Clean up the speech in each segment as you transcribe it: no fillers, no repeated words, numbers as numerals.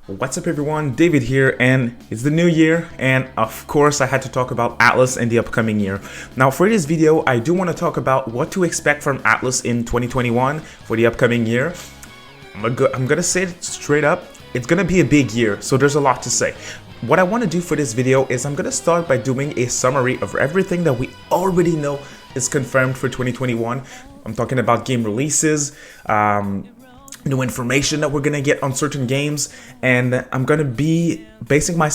What's up everyone, David here, and it's the new year, and of course I had to talk about Atlus and the upcoming year. Now for this video, I do want to talk about what to expect from Atlus in 2021 for the upcoming year. I'm gonna say it straight up, it's gonna be a big year, so there's a lot to say. What I want to do for this video is I'm gonna start by doing a summary of everything that we already know is confirmed for 2021. I'm talking about game releases, new information that we're gonna get on certain games, and I'm gonna be basing my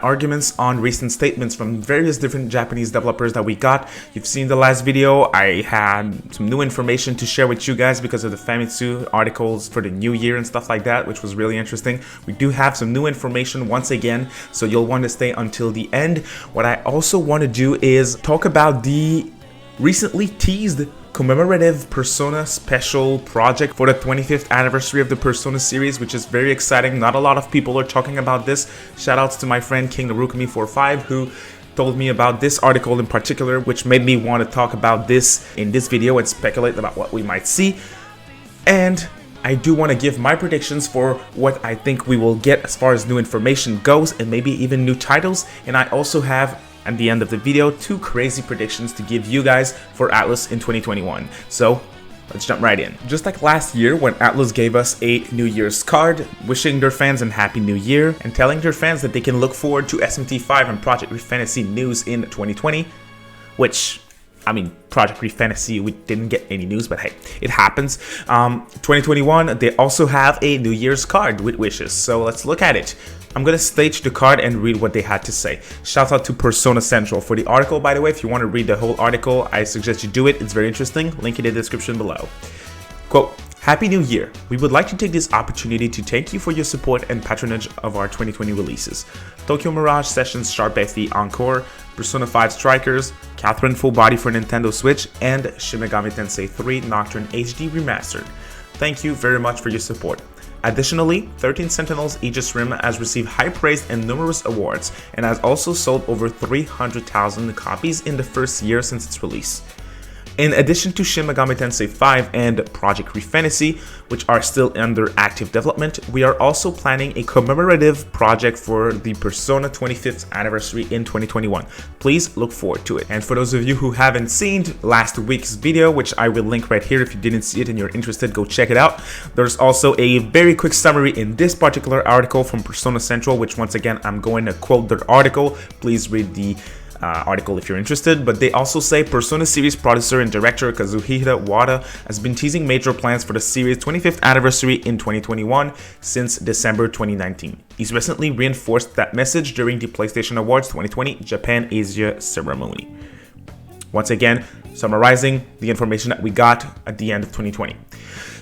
arguments on recent statements from various different Japanese developers that we got. You've seen the last video, I had some new information to share with you guys because of the Famitsu articles for the new year and stuff like that, which was really interesting. We do have some new information once again, so you'll want to stay until the end. What I also want to do is talk about the recently teased commemorative Persona special project for the 25th anniversary of the Persona series, which is very exciting. Not a lot of people are talking about this. Shoutouts to my friend King Narukami45 who told me about this article in particular, which made me want to talk about this in this video and speculate about what we might see. And I do want to give my predictions for what I think we will get as far as new information goes, and maybe even new titles. And I also have, at the end of the video, 2 crazy predictions to give you guys for Atlus in 2021. So let's jump right in. Just like last year when Atlus gave us a New Year's card, wishing their fans a Happy New Year and telling their fans that they can look forward to SMT 5 and Project Refinancy news in 2020, which, I mean, Project Refinancy, we didn't get any news, but hey, it happens. 2021, they also have a New Year's card with wishes, so let's look at it. I'm gonna stage the card and read what they had to say. Shout out to Persona Central for the article, by the way. If you want to read the whole article, I suggest you do it. It's very interesting. Link in the description below. Quote, "Happy New Year. We would like to take this opportunity to thank you for your support and patronage of our 2020 releases. Tokyo Mirage Sessions Sharp FE Encore, Persona 5 Strikers, Catherine Full Body for Nintendo Switch, and Shin Megami Tensei 3 Nocturne HD Remastered. Thank you very much for your support. Additionally, 13 Sentinels Aegis Rim has received high praise and numerous awards, and has also sold over 300,000 copies in the first year since its release. In addition to Shin Megami Tensei 5 and Project Refinancy, which are still under active development, we are also planning a commemorative project for the Persona 25th anniversary in 2021. Please look forward to it." And for those of you who haven't seen last week's video, which I will link right here if you didn't see it and you're interested, go check it out. There's also a very quick summary in this particular article from Persona Central, which once again, I'm going to quote their article. Please read the article if you're interested, but they also say Persona series producer and director Kazuhira Wada has been teasing major plans for the series' 25th anniversary in 2021 since December 2019. He's recently reinforced that message during the PlayStation Awards 2020 Japan Asia ceremony. Once again, summarizing the information that we got at the end of 2020.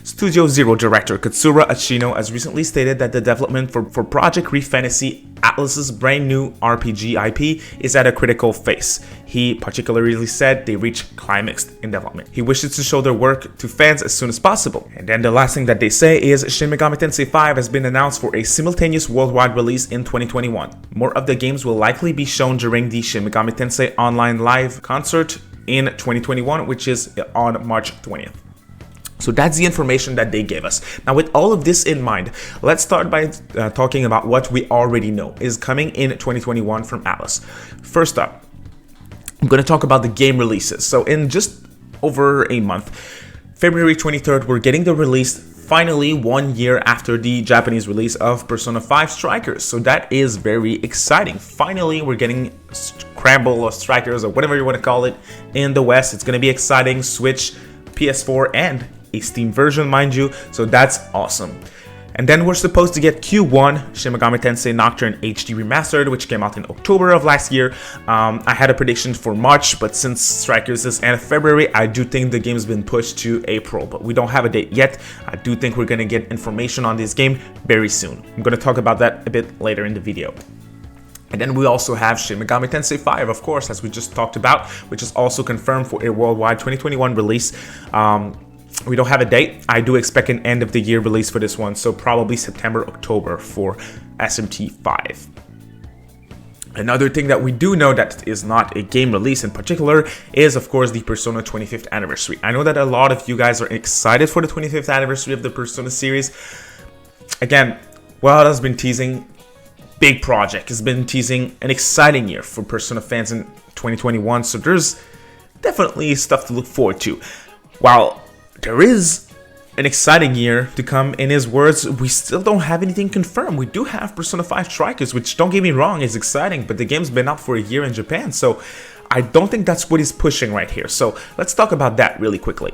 Studio Zero director Katsura Achino has recently stated that the development for Project Refinancy, Atlus's brand new RPG IP, is at a critical phase. He particularly said they reached climax in development. He wishes to show their work to fans as soon as possible. And then the last thing that they say is Shin Megami Tensei 5 has been announced for a simultaneous worldwide release in 2021. More of the games will likely be shown during the Shin Megami Tensei Online Live concert in 2021, which is on March 20th. So that's the information that they gave us. Now with all of this in mind, let's start by talking about what we already know is coming in 2021 from Atlus. First up, I'm going to talk about the game releases. So in just over a month, February 23rd, we're getting the release finally 1 year after the Japanese release of Persona 5 Strikers. So that is very exciting. Finally, we're getting Scramble or Strikers or whatever you want to call it in the West. It's going to be exciting. Switch, PS4, and a Steam version, mind you, so that's awesome. And then we're supposed to get Q1 Shin Megami Tensei Nocturne HD Remastered, which came out in October of last year. I had a prediction for March, but since Strikers is end of February, I do think the game's been pushed to April, but we don't have a date yet. I do think we're gonna get information on this game very soon. I'm gonna talk about that a bit later in the video. And then we also have Shin Megami Tensei 5, of course, as we just talked about, which is also confirmed for a worldwide 2021 release. We don't have a date. I do expect an end of the year release for this one, so probably September, October for SMT 5. Another thing that we do know that is not a game release in particular is, of course, the Persona 25th anniversary. I know that a lot of you guys are excited for the 25th anniversary of the Persona series. Again, Well, it has been teasing big project. It's been teasing an exciting year for Persona fans in 2021, so there's definitely stuff to look forward to. While there is an exciting year to come, in his words, we still don't have anything confirmed. We do have Persona 5 Strikers, which, don't get me wrong, is exciting, but the game's been out for a year in Japan, so I don't think that's what he's pushing right here. So let's talk about that really quickly.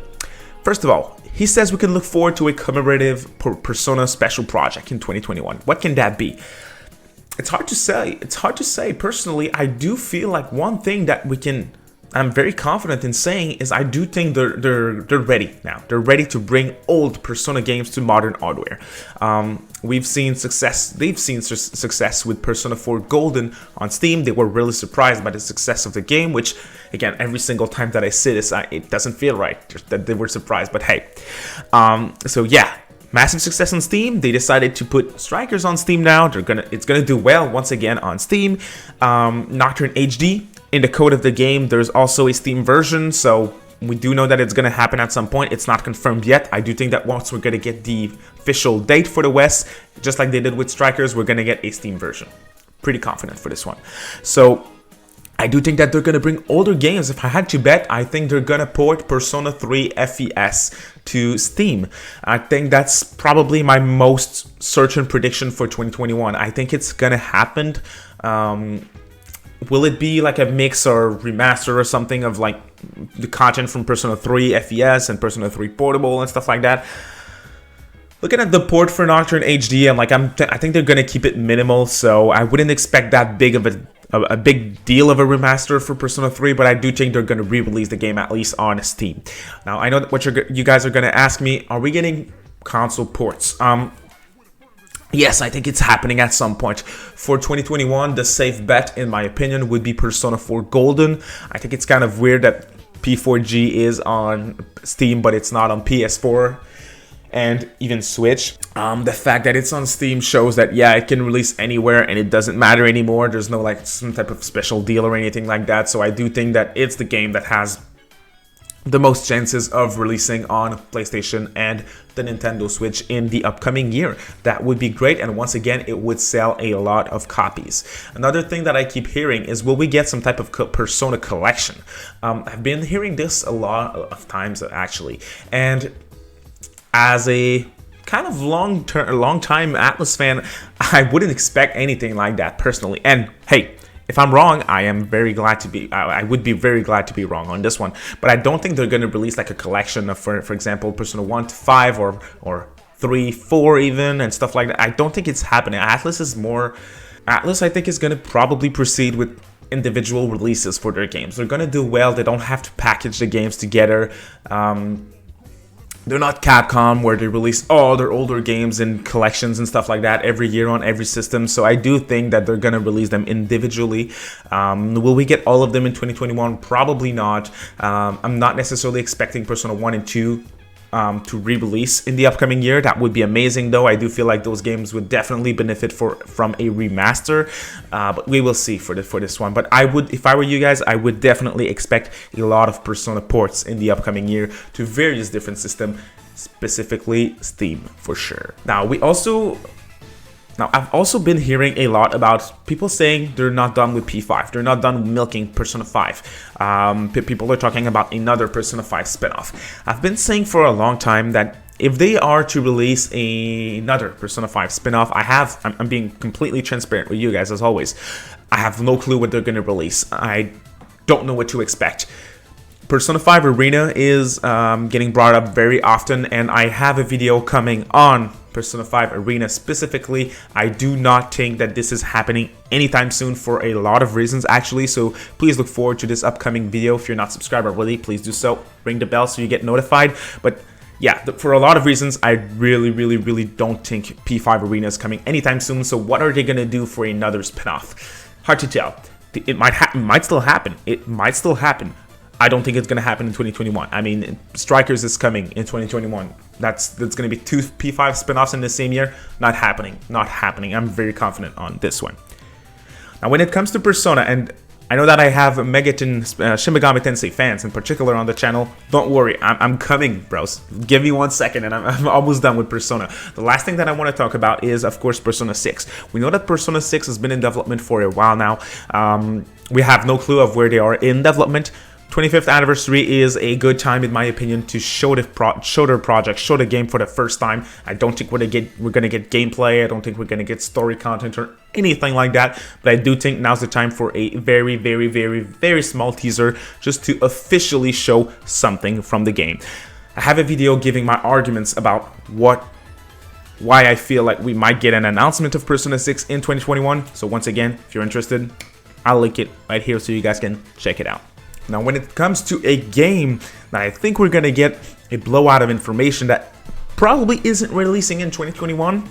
First of all, he says we can look forward to a commemorative Persona special project in 2021. What can that be? It's hard to say. It's hard to say. Personally, I do feel like one thing that I'm very confident in saying is I do think they're ready now. They're ready to bring old Persona games to modern hardware. We've seen success. They've seen success with Persona 4 Golden on Steam. They were really surprised by the success of the game, which, again, every single time that I say this, it doesn't feel right that they were surprised. But hey, so yeah. Massive success on Steam. They decided to put Strikers on Steam now. It's gonna do well once again on Steam. Nocturne HD. In the code of the game, there's also a Steam version, so we do know that it's going to happen at some point. It's not confirmed yet. I do think that once we're going to get the official date for the West, just like they did with Strikers, we're going to get a Steam version. Pretty confident for this one. So I do think that they're going to bring older games. If I had to bet, I think they're going to port Persona 3 FES to Steam. I think that's probably my most certain prediction for 2021. I think it's going to happen. Will it be like a mix or remaster or something of like the content from Persona 3 FES and Persona 3 Portable and stuff like that? Looking at the port for Nocturne HD, I think they're gonna keep it minimal, so I wouldn't expect that big of a big deal of a remaster for Persona 3, but I do think they're gonna re-release the game at least on Steam. Now I know what you guys are gonna ask me: are we getting console ports? Yes, I think it's happening at some point. For 2021, the safe bet, in my opinion, would be Persona 4 Golden. I think it's kind of weird that P4G is on Steam, but it's not on PS4 and even Switch. The fact that it's on Steam shows that, yeah, it can release anywhere and it doesn't matter anymore. There's no like some type of special deal or anything like that. So I do think that it's the game that has the most chances of releasing on PlayStation and the Nintendo Switch in the upcoming year. That would be great, and once again, it would sell a lot of copies. Another thing that I keep hearing is, will we get some type of Persona collection? I've been hearing this a lot of times, actually, and as a kind of long time Atlus fan, I wouldn't expect anything like that personally. And hey, if I'm wrong, I would be very glad to be wrong on this one. But I don't think they're going to release like a collection of, for example, Persona 1 to 5 or 3, 4 even, and stuff like that. I don't think it's happening. Atlus, I think, is going to probably proceed with individual releases for their games. They're going to do well. They don't have to package the games together. They're not Capcom, where they release all their older games in collections and stuff like that every year on every system. So I do think that they're going to release them individually. Will we get all of them in 2021? Probably not. I'm not necessarily expecting Persona 1 and 2 to re-release in the upcoming year. That would be amazing, though. I do feel like those games would definitely benefit from a remaster, but we will see for this one. But if I were you guys, I would definitely expect a lot of Persona ports in the upcoming year to various different systems, specifically Steam for sure. Now, I've also been hearing a lot about people saying they're not done with P5. They're not done milking Persona 5. People are talking about another Persona 5 spinoff. I've been saying for a long time that if they are to release another Persona 5 spinoff, I'm being completely transparent with you guys as always. I have no clue what they're going to release. I don't know what to expect. Persona 5 Arena is getting brought up very often, and I have a video coming on Persona 5 Arena specifically. I do not think that this is happening anytime soon for a lot of reasons, actually, so please look forward to this upcoming video. If you're not subscribed already, please do so. Ring the bell so you get notified. But yeah, for a lot of reasons, I really don't think P5 Arena is coming anytime soon. So what are they going to do for another spinoff? Hard to tell. It might still happen. It might still happen. I don't think it's going to happen in 2021. I mean, Strikers is coming in 2021. That's going to be 2 P5 spin-offs in the same year. Not happening. Not happening. I'm very confident on this one. Now, when it comes to Persona, and I know that I have Shin Megami Tensei fans in particular on the channel. Don't worry, I'm coming, bros. Give me 1 second and I'm almost done with Persona. The last thing that I want to talk about is, of course, Persona 6. We know that Persona 6 has been in development for a while now. We have no clue of where they are in development. 25th anniversary is a good time, in my opinion, to show their project, show the game for the first time. I don't think we're gonna get gameplay. I don't think we're gonna get story content or anything like that. But I do think now's the time for a very, very, very, very small teaser, just to officially show something from the game. I have a video giving my arguments about why I feel like we might get an announcement of Persona 6 in 2021. So once again, if you're interested, I'll link it right here so you guys can check it out. Now, when it comes to a game that I think we're going to get a blowout of information that probably isn't releasing in 2021,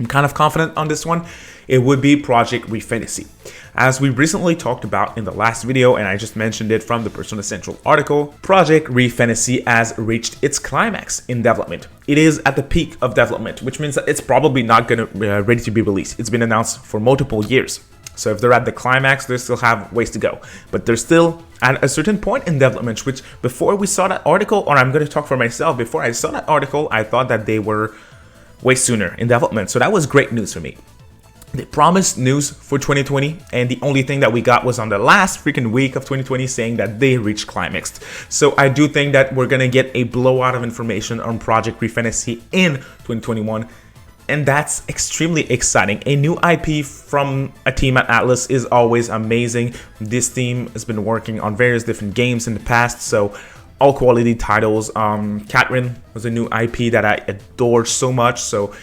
I'm kind of confident on this one, it would be Project Refinancy. As we recently talked about in the last video, and I just mentioned it from the Persona Central article, Project Refinancy has reached its climax in development. It is at the peak of development, which means that it's probably not going to ready to be released. It's been announced for multiple years. So if they're at the climax, they still have ways to go. But they're still at a certain point in development, which before we saw that article, or I'm going to talk for myself, before I saw that article, I thought that they were way sooner in development. So that was great news for me. They promised news for 2020, and the only thing that we got was on the last freaking week of 2020 saying that they reached climax. So I do think that we're going to get a blowout of information on Project Refinancy in 2021. And that's extremely exciting. A new IP from a team at Atlus is always amazing. This team has been working on various different games in the past, so all quality titles. Catherine was a new IP that I adored so much. So,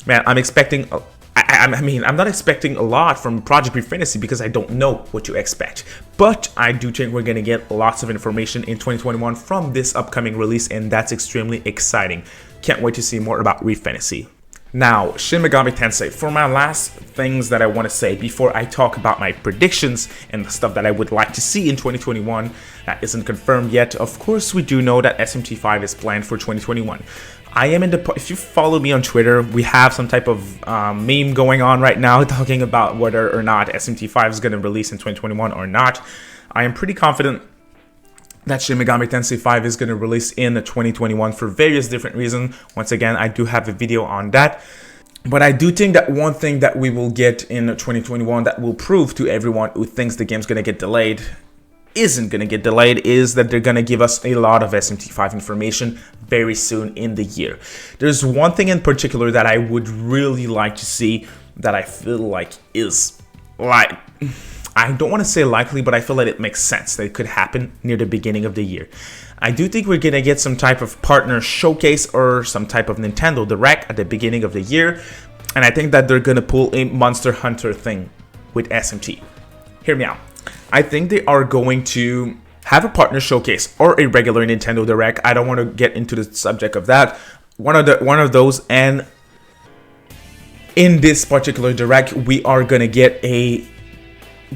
man, I'm expecting. I'm not expecting a lot from Project Refinancy because I don't know what to expect. But I do think we're gonna get lots of information in 2021 from this upcoming release, and that's extremely exciting. Can't wait to see more about Refinancy. Now, Shin Megami Tensei, for my last things that I want to say before I talk about my predictions and the stuff that I would like to see in 2021 that isn't confirmed yet. Of course, we do know that SMT 5 is planned for 2021. I am in the, if you follow me on Twitter, we have some type of meme going on right now talking about whether or not SMT 5 is going to release in 2021 or not. I am pretty confident that Shin Megami Tensei 5 is going to release in 2021 for various different reasons. Once again, I do have a video on that. But I do think that one thing that we will get in 2021 that will prove to everyone who thinks the game's going to get delayed isn't going to get delayed is that they're going to give us a lot of SMT 5 information very soon in the year. There's one thing in particular that I would really like to see that I feel like is like... I don't want to say likely, but I feel that it makes sense that it could happen near the beginning of the year. I do think we're going to get some type of partner showcase or some type of Nintendo Direct at the beginning of the year. And I think that they're going to pull a Monster Hunter thing with SMT. Hear me out. I think they are going to have a partner showcase or a regular Nintendo Direct. I don't want to get into the subject of that. One of those, and in this particular Direct, we are going to get a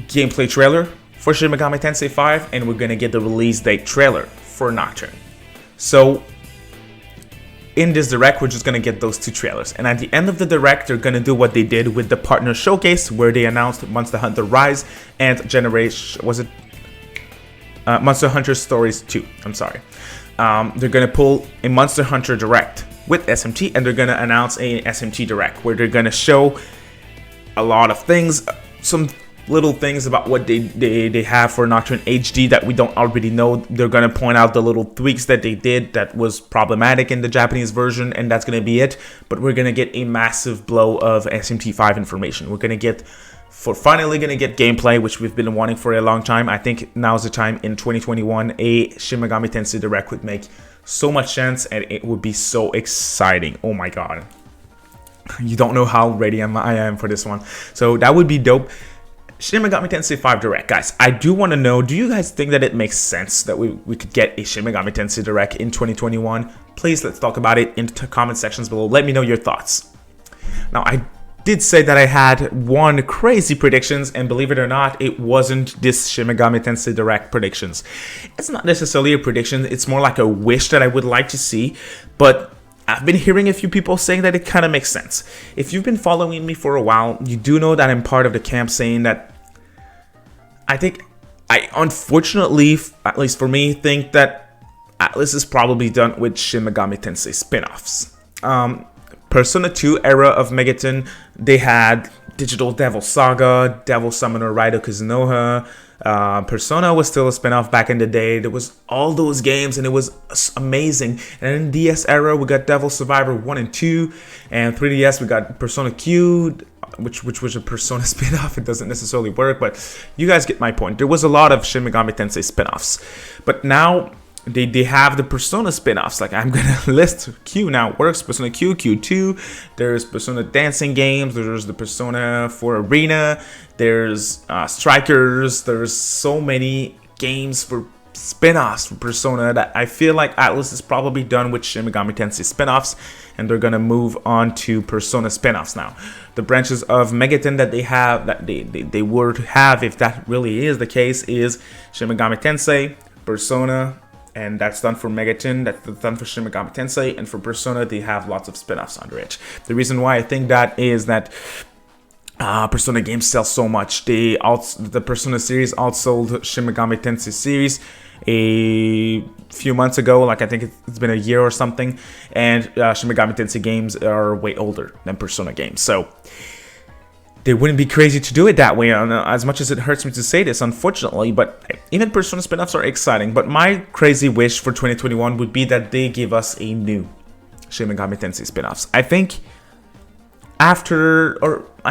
gameplay trailer for Shin Megami Tensei 5, and we're gonna get the release date trailer for Nocturne. So in this Direct, we're just gonna get those two trailers, and at the end of the Direct, they're gonna do what they did with the partner showcase, where they announced Monster Hunter Rise and Monster Hunter Stories 2. I'm sorry. They're gonna pull a Monster Hunter Direct with SMT, and they're gonna announce a SMT Direct where they're gonna show a lot of things, some little things about what they have for Nocturne HD that we don't already know. They're going to point out the little tweaks that they did that was problematic in the Japanese version, and that's going to be it. But we're going to get a massive blow of SMT5 information. We're going to get, finally going to get gameplay, which we've been wanting for a long time. I think now's the time in 2021. A Shin Megami Tensei Direct would make so much sense, and it would be so exciting. Oh my god. You don't know how ready I am for this one. So that would be dope. Shin Megami Tensei 5 Direct. Guys, I do want to know, do you guys think that it makes sense that we could get a Shin Megami Tensei Direct in 2021? Please, let's talk about it in the comment sections below. Let me know your thoughts. Now, I did say that I had one crazy predictions, and believe it or not, it wasn't this Shin Megami Tensei Direct predictions. It's not necessarily a prediction, it's more like a wish that I would like to see, but I've been hearing a few people saying that it kind of makes sense. If you've been following me for a while, you do know that I'm part of the camp saying that I think I unfortunately, at least for me, think that Atlus is probably done with Shin Megami Tensei spin-offs. Persona 2 era of Megaton, they had Digital Devil Saga, Devil Summoner Raido Kuzunoha. Persona was still a spin-off back in the day. There was all those games and it was amazing. And in DS era, we got Devil Survivor 1 and 2. And 3DS, we got Persona Q, which was a Persona spin-off. It doesn't necessarily work, but you guys get my point. There was a lot of Shin Megami Tensei spin-offs. But now they have the Persona spin-offs. Like, I'm gonna list Q now. It works. Persona Q, Q2. There's Persona dancing games. There's the Persona 4 Arena. There's Strikers. There's so many games for spin-offs for Persona that I feel like Atlus is probably done with Shin Megami Tensei spin-offs, and they're gonna move on to Persona spin-offs now. The branches of Megaton that they have, that they were to have, if that really is the case, is Shin Megami Tensei, Persona, and that's done for Megaton, that's done for Shin Megami Tensei, and for Persona, they have lots of spin-offs under it. The reason why I think that is that Persona games sell so much. The Persona series outsold Shin Megami Tensei series a few months ago, like I think it's been a year or something, and Shin Megami Tensei games are way older than Persona games, so they wouldn't be crazy to do it that way, as much as it hurts me to say this, unfortunately. But even Persona spin-offs are exciting. But my crazy wish for 2021 would be that they give us a new Shin Megami Tensei spin-offs. I think I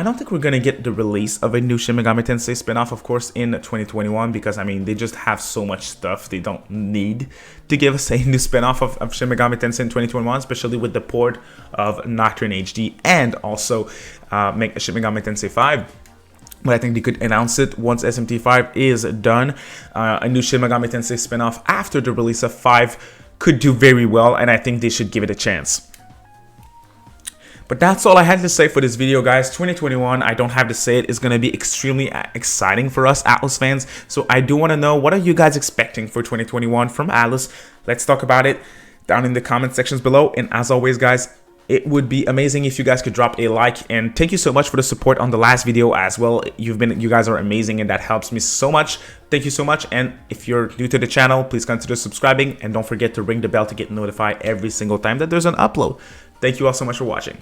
don't think we're gonna get the release of a new Shin Megami Tensei spin-off, of course, in 2021, because I mean they just have so much stuff. They don't need to give us a new spin-off of Shin Megami Tensei in 2021, especially with the port of Nocturne HD and also make Shin Megami Tensei 5. But I think they could announce it once SMT 5 is done. A new Shin Megami Tensei spin-off after the release of 5 could do very well, and I think they should give it a chance. But that's all I had to say for this video, guys. 2021, I don't have to say it, is going to be extremely exciting for us Atlus fans. So I do want to know, what are you guys expecting for 2021 from Atlus? Let's talk about it down in the comment sections below. And as always, guys, it would be amazing if you guys could drop a like. And thank you so much for the support on the last video as well. You guys are amazing, and that helps me so much. Thank you so much. And if you're new to the channel, please consider subscribing, and don't forget to ring the bell to get notified every single time that there's an upload. Thank you all so much for watching.